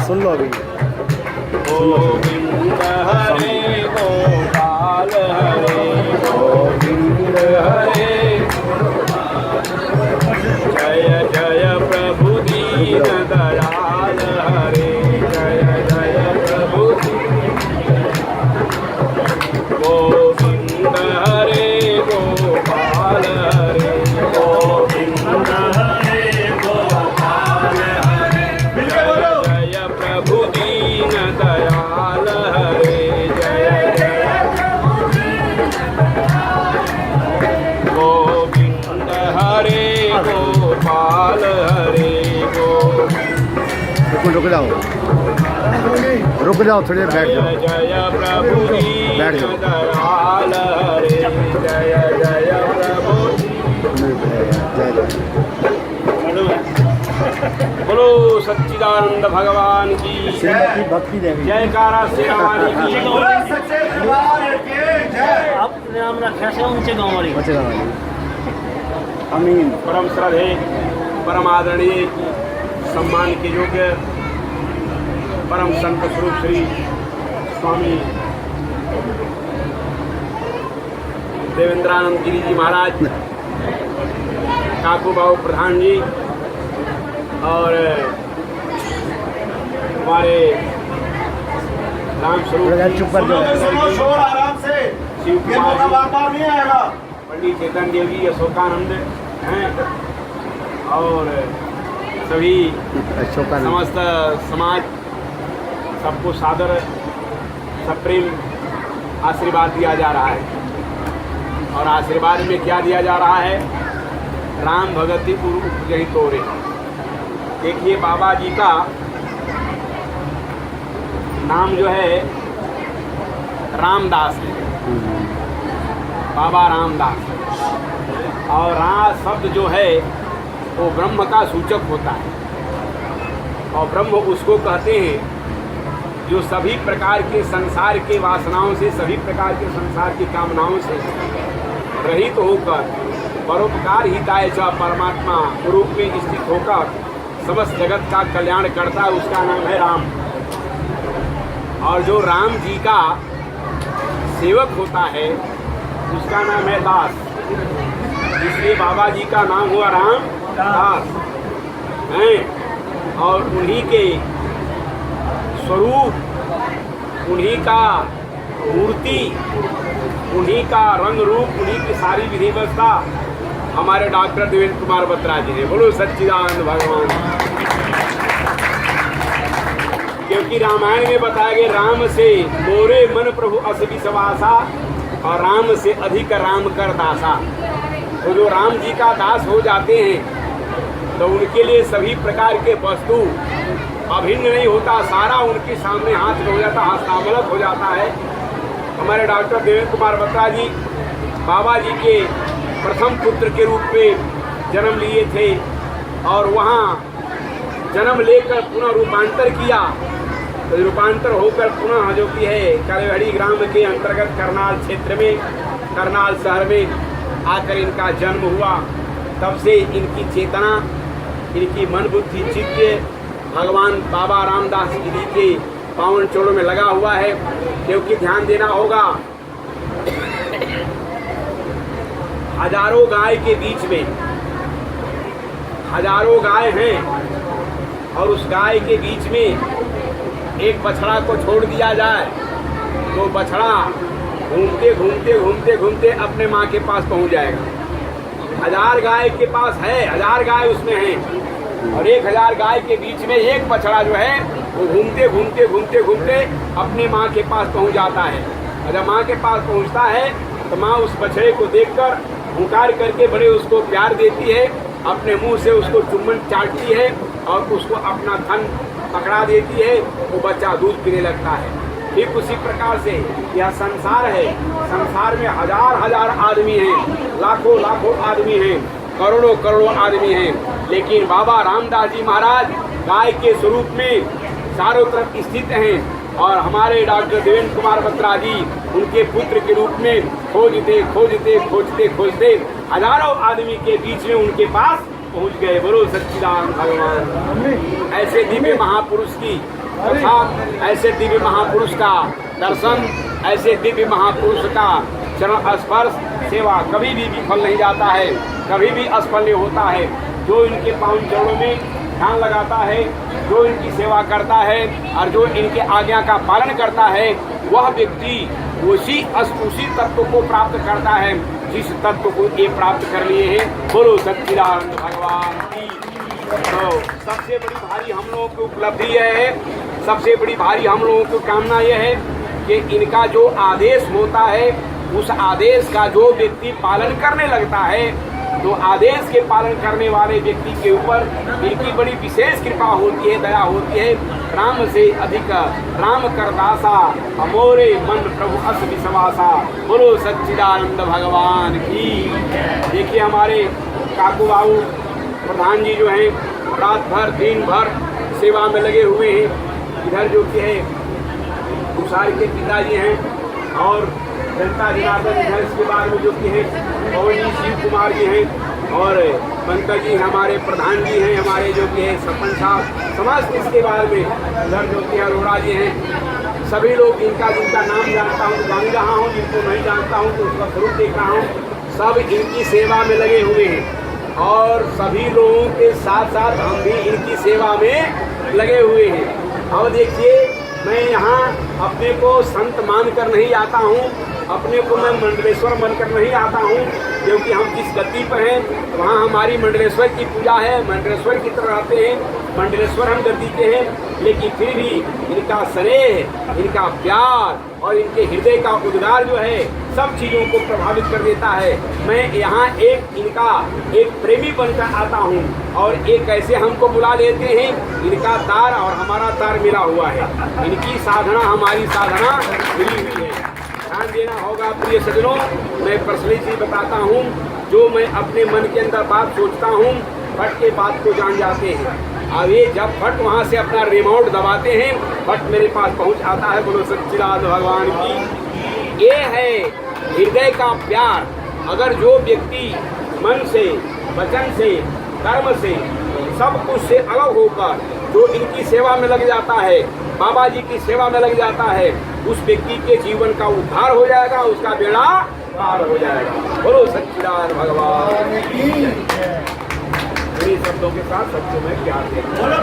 सुन लो अभी। गोविंद हरे गोपाल हरे गोविंद हरे जय जय प्रभु दीन दयाल हरे जय जय प्रभु गोविंद हरे गोपाल हरे गोविंद हरे गोपाल हरे जय जय प्रभु दीन दयाल हरे जय जय गोविंद हरे गोपाल हरे रुक जाओ, रुक जाओ, थोड़ी देर बैठ जाओ। जय प्रभु दीन दयाल हरे जय जय प्रभु बोलो सच्चिदानंद भगवान की श्रीमती भक्ति देवी जयकारा शेरवानी की आपने नाम रखा से ऊंचे गाँव वाली बचेगा वाली। आमीन। परम श्रद्धेय परम आदरणीय सम्मान के योग्य परम संत स्वरूप श्री स्वामी देवेंद्रानंद गिरी जी महाराज काकू बाबू प्रधान जी और हमारे राम स्वरूप चुप कर जाओ। शिव कुमार जी, पंडित चेतन देव जी, अशोकानंद हैं और सभी समस्त समाज सबको सादर सप्रेम आशीर्वाद दिया जा रहा है। और आशीर्वाद में क्या दिया जा रहा है? राम भगति गुरु उपजहि तोरे। देखिए बाबा जी का नाम जो है रामदास है, बाबा रामदास। और राम शब्द जो है वो ब्रह्म का सूचक होता है और ब्रह्म उसको कहते हैं जो सभी प्रकार के संसार के वासनाओं से, सभी प्रकार के संसार की कामनाओं से रहित होकर परोपकार हिताय च परमात्मा रूप में स्थित होकर समस्त जगत का कल्याण करता है, उसका नाम है राम। और जो राम जी का सेवक होता है उसका नाम है दास। इसलिए बाबा जी का नाम हुआ राम दास हैं। और उन्हीं के स्वरूप, उन्हीं का मूर्ति, उन्हीं का रंग रूप, उन्हीं की सारी विधि व्यवस्था हमारे डॉक्टर देवेंद्र कुमार बत्रा जी ने। बोलो सच्चिदानंद भगवान। क्योंकि रामायण में बताया गया राम से मोरे मन प्रभु अस विश्वासा और राम से अधिक राम कर दासा। तो जो राम जी का दास हो जाते हैं तो उनके लिए सभी प्रकार के वस्तु अभिन्न नहीं होता, सारा उनके सामने हाथ में हो जाता, हस्तामलक हो जाता है। हमारे डॉक्टर देवेंद्र कुमार बत्रा जी बाबा जी के प्रथम पुत्र के रूप में जन्म लिए थे और वहाँ जन्म लेकर पुनः रूपांतर किया। तो रूपांतर होकर पुनः जो कि है कालेवाड़ी ग्राम के अंतर्गत करनाल क्षेत्र में, करनाल शहर में आकर इनका जन्म हुआ। तब से इनकी चेतना, इनकी मन बुद्धि चित्त भगवान बाबा रामदास जी के पावन चोलों में लगा हुआ है। क्योंकि ध्यान देना होगा, हजारों गाय के बीच में हजारों गाय हैं और उस गाय के बीच में एक बछड़ा को छोड़ दिया जाए तो बछड़ा घूमते घूमते घूमते घूमते अपने माँ के पास पहुँच जाएगा। 1000 गाय के पास है, 1000 गाय उसमें हैं और 1000 गाय के बीच में एक बछड़ा जो है वो घूमते घूमते घूमते घूमते अपने माँ के पास पहुँच जाता है। और जब माँ के पास पहुँचता है तो माँ उस बछड़े को देखकर हुंकार करके बड़े उसको प्यार देती है, अपने मुंह से उसको चुम्बन चाटती है और उसको अपना थन पकड़ा देती है। वो बच्चा दूध पीने लगता है। ठीक उसी प्रकार से यह संसार है, संसार में हजार हजार आदमी हैं, लाखों लाखों आदमी हैं, करोड़ों करोड़ों आदमी हैं, लेकिन बाबा रामदास जी महाराज गाय के स्वरूप में चारों तरफ स्थित हैं और हमारे डॉक्टर देवेंद्र कुमार बत्रा जी उनके पुत्र के रूप में खोजते खोजते खोजते खोजते हजारों आदमी के बीच में उनके पास पहुंच गए। बोलो सच्चिदानंद भगवान। ऐसे दिव्य महापुरुष की अर्थात ऐसे दिव्य महापुरुष का दर्शन, ऐसे दिव्य महापुरुष का चरण स्पर्श, सेवा कभी भी विफल नहीं जाता है, कभी भी असफल नहीं होता है। जो इनके पावन चरणों में ध्यान लगाता है, जो इनकी सेवा करता है और जो इनके आज्ञा का पालन करता है, वह व्यक्ति उसी तत्व को प्राप्त करता है जिस तत्व को ये प्राप्त कर लिए हैं। बोलो सच्चिदानंद भगवान की। तो सबसे बड़ी भारी हम लोगों की उपलब्धि यह है, सबसे बड़ी भारी हम लोगों की कामना यह है कि इनका जो आदेश होता है उस आदेश का जो व्यक्ति पालन करने लगता है, तो आदेश के पालन करने वाले व्यक्ति के ऊपर इनकी बड़ी विशेष कृपा होती है, दया होती है। राम से अधिक राम करदासा, अमोरे मन प्रभु अस विश्वासा। बोलो सच्चिदानंद भगवान की। देखिए हमारे काकू बाबू प्रधान जी जो हैं रात भर दिन भर सेवा में लगे हुए हैं। इधर जो कि है तुषार के पिताजी हैं और जनता जनार्दन इधर इसके बाद में जो कि है पवन जी शिव कुमार जी हैं और पंकज जी हमारे प्रधान जी हैं, हमारे जो कि है सरपंच साहब समाज के। इसके बाद में इधर जो कि अरोड़ा जी हैं। सभी लोग जिनका नाम जानता हूँ जान रहा हूँ, जिनको नहीं जानता हूँ तो उसका स्वरूप देख रहा हूँ। सब इनकी सेवा में लगे हुए हैं और सभी लोगों के साथ साथ हम भी इनकी सेवा में लगे हुए हैं। और देखिए मैं यहाँ अपने को संत मानकर नहीं आता हूँ, अपने को मैं मंडलेश्वर बनकर नहीं आता हूँ, क्योंकि हम जिस गति पर हैं वहाँ हमारी मंडलेश्वर की पूजा है, मंडलेश्वर की तरह रहते हैं, मंडलेश्वर हम गति के हैं। लेकिन फिर भी इनका स्नेह, इनका प्यार और इनके हृदय का उद्गार जो है सब चीज़ों को प्रभावित कर देता है। मैं यहाँ इनका एक प्रेमी बनकर आता हूँ और एक ऐसे हमको बुला लेते हैं, इनका तार और हमारा तार मिला हुआ है, इनकी साधना हमारी साधना मिली हुई है। ध्यान देना होगा प्रिय सज्जनों। मैं पर्सनली चीज बताता हूँ, जो मैं अपने मन के अंदर बात सोचता हूँ फट के बात को जान जाते हैं। अब ये जब फट वहाँ से अपना रिमोट दबाते हैं फट मेरे पास पहुँच आता है। बोलो सच्चिदानंद भगवान की। ये है हृदय का प्यार। अगर जो व्यक्ति मन से, वचन से, कर्म से, सब कुछ से अलग होकर जो इनकी सेवा में लग जाता है, बाबा जी की सेवा में लग जाता है, उस व्यक्ति के जीवन का उद्धार हो जाएगा, उसका बेड़ा पार हो जाएगा। बोलो सच्चिदानंद भगवान की। शब्दों के साथ सबको मैं प्यार देता हूं।